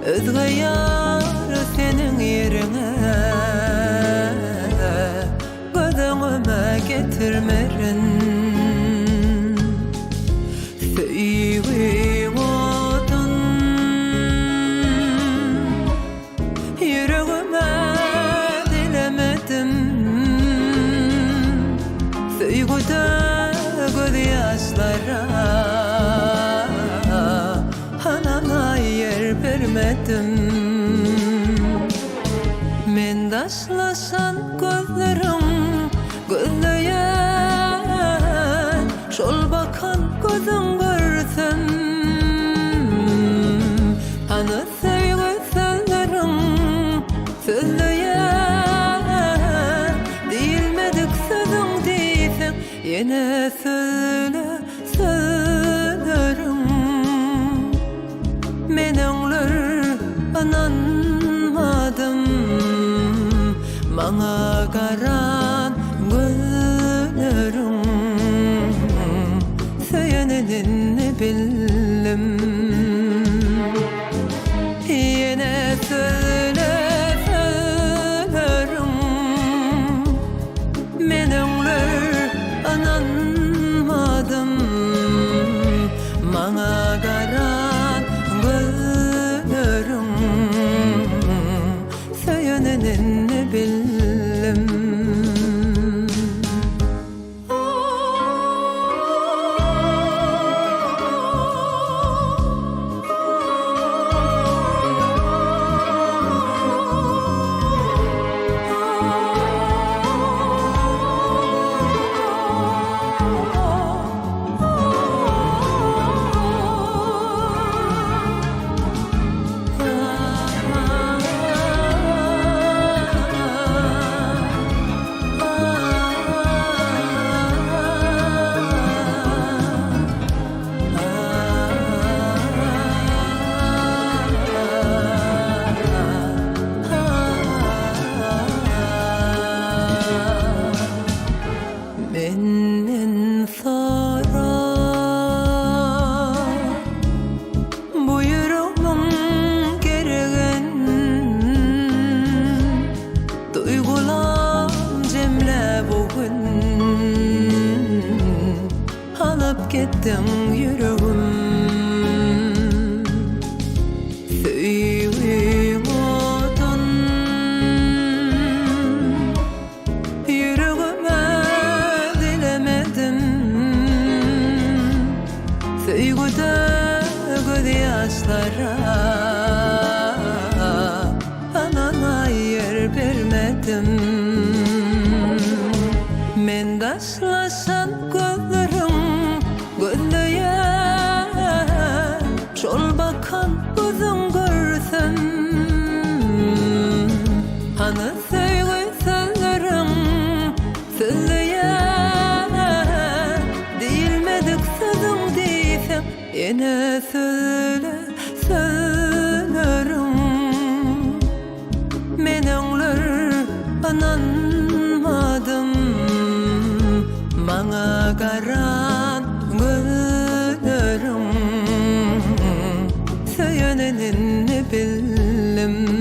Özge yar senin yerine gözüme getirmerin. Söyleyin odun yüreğime dilemedim. Söygüde gözyaşlara hanana yer vermedim. Men taşlaşan gözlerim gözleyen, şol bakan gözün görsem. Hani sevgi sözlerim sözleyen, değilmedik sözün değilsen yine söyle söylerim. Men öňler ananmadım, bana garan gözlerim. Söýenenini bildim. Yine söyle söylerim. Men öňler ananmadım, bana garan gözlerim. Söýenenini bildim. Menden sonra bu yüreğim geregen, duygular cemle bugün alıp gittin yüreğim. Söyleyin odun yüreğime dilemedim. Söygüde gözyaşlara anana yer vermedim. Men taşlaşan gözlerim gözleyen, şol bakan gözün görsem. Hani sevgi sözlerim sözleyen, değilmedik sözün değilsen yine söyle söylerim. Men öňler ananmadım, bana garan gözlerim. Söýenenini bildim.